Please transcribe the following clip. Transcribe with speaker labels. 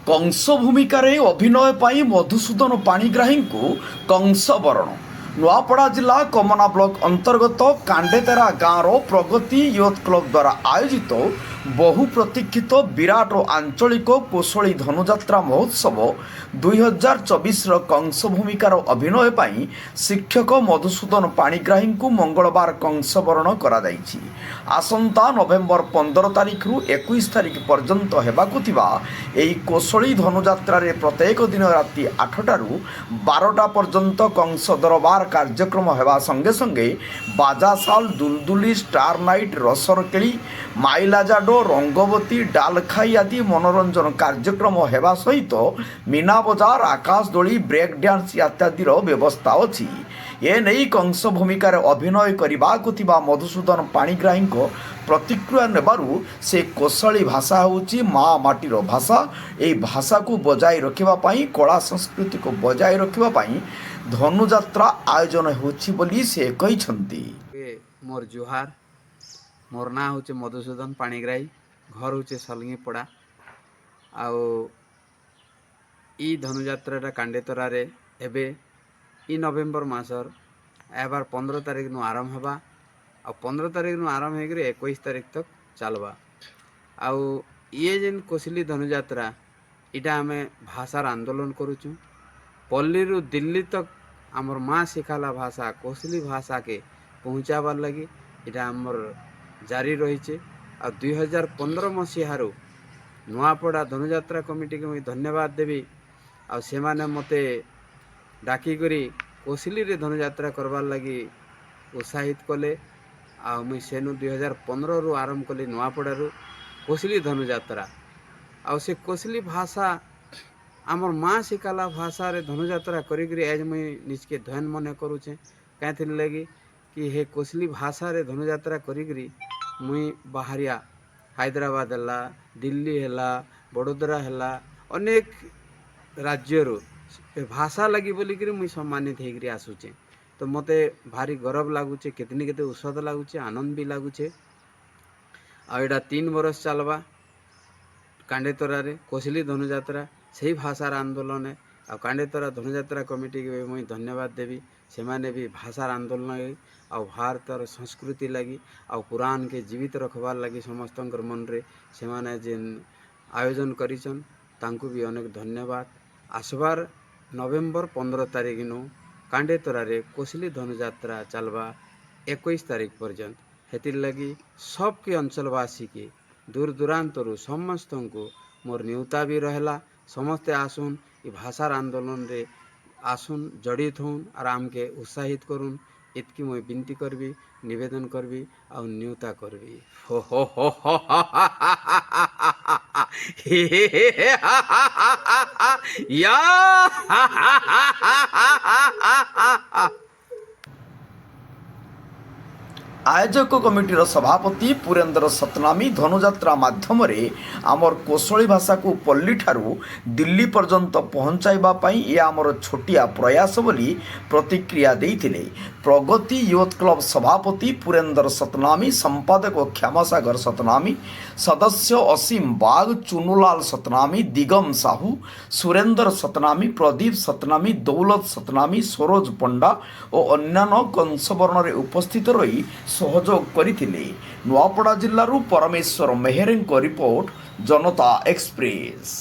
Speaker 1: कंस भूमिकार अभिनय पाई मधुसूदन पाणिग्राही को कंस बरण। नुआपड़ा जिला कमना ब्लॉक अंतर्गत कांडेतेरा गाँव प्रगति यूथ क्लब द्वारा आयोजित बहु प्रतीक्षित विराट और आंचलिक कोशली धनुजात्रा महोत्सव 2024 कंस भूमिकार अभिनय पाई शिक्षक मधुसूदन पाणिग्राही को मंगलवार कंस बरण करा जायछि। आसंता नवेम्बर 15 तारिख रु 21 तारिख पर्यंत हेबाकु थिबा एही कोशली धनुजात्रा रे प्रत्येक दिन राति 8टा रु 12टा पर्यंत कंस दरबार कार्यक्रम हेबा संगे संगे बाजासाल दुलदुली स्टार नाइट रसरकेली माइलाजाडो रंगवती डालखाई आदि मनोरंजन कार्यक्रम हेबा सहित मीना बजार आकाश दोली ब्रेक डांस इत्यादि व्यवस्था अछि। ए नहीं कंस भूमिकार अभिनय करने मधुसूदन पाणिग्राही प्रतिक्रिया नेबारु से कोशली भाषा होची माँ माटीर भाषा। यही भाषा को बजाय रखापी कला संस्कृति को बजाय रखापी धनुजात्रा आयोजन होची बोली से कहिसंती।
Speaker 2: मोर जुहार, मोर ना होचे मधुसूदन पाणिग्राही, घर होचे सलंगी पड़ा। आउ ई धनुजात्रा कांडेतरा रे एबे ई नवेम्बर मासर एबार 15 तारिख नु आरंभ होगा। आ 15 तारिख नु आरंभ होकर 21 तारिख तक चलवा। आउ ये जेन कोशली धनुजात्रा इटा आमे भाषार आंदोलन करुचु। पल्ली रु दिल्ली तक आमर माँ शिखाला भाषा कोशली भाषा के पहुँचाबार लगी इटा आमर जारी रही। आ 2015 मसीहारू नुआपड़ा धनुजात्रा कमिटी को मुझे धन्यवाद देवी। आ से माने मते डाकिकरी कोशली रे धनुजात्रा करबार लगी उत्साहित कले। आ मुई सेनु 2015 रु आरंभ कली नुआपड़ारू कोशली धनुजात्रा। आ से कोशली भाषा आमर माँ शिखाला भाषा रे धनुजात्रा करी आज मुई निजके धन मने करुचे। कहीं लगी कि हे कोशली भाषा रे धनुजात्रा करी मुई बाहरिया हैदराबाद है, दिल्ली है, बड़ोदरा है, अनेक राज्यरू भाषा लगी बोलिक मुई सम्मानित होकर आसूचे। तो मते भारी गर्व लगुचे, कितनी केते औषध लगुचे, आनंद भी लगुचे। आइडा 3 बरस चलवा कांडेतरा रे कोशली धनुजात्रा से भाषार आंदोलन है। आ कांडेतरा धनुजात्रा कमिटी के मुई धन्यवाद देवी। से माने भी भाषार आंदोलन लगी आ भारतर संस्कृति लगी आ पुराण के जीवित रखबार लगी समस्त मन रे से माने जेन आयोजन करिछन तांकु भी अनेक धन्यवाद। आसबार नवेम्बर 15 तारिख नु कांडेतरा रे कोशली धनुजात्रा चलवा 21 तारिख पर्यंत। हेतिर लगी सबके अंचलवासी के दूर दूरांतरू समस्त को मोर न्यूता भी रहला। समस्ते आसुन ई भाषार आंदोलन रे आसुन जड़ित होन और आमके उत्साहित करुन इतकी मुई विनती करबी, निवेदन करबी और न्यूता करबी। हो हो हो हो या
Speaker 1: आयोजक कमिटीर सभापति पुरेन्द्र सतनामी धनुजात्रा माध्यम आमर कोशली भाषा को पल्ली ठारू दिल्ली पर्यंत पहुँचाइबा पई ये आमर छोटिया प्रयास बोली प्रतिक्रिया देइथिले। प्रगति यूथ क्लब सभापति पुरेन्द्र सतनामी, संपादक क्षमासागर सतनामी, सदस्य असीम बाग, चुनुलाल सतनामी, दिगम साहू, सुरेंद्र सतनामी, प्रदीप सतनामी, दौलत सतनामी, सरोज पंडा और अन्यान्य कंसवर्ण रे उपस्थित रही सहयोग करथिले। नुआपड़ा जिल्लारू परमेश्वर मेहरଙ୍କ रिपोर्ट, जनता एक्सप्रेस।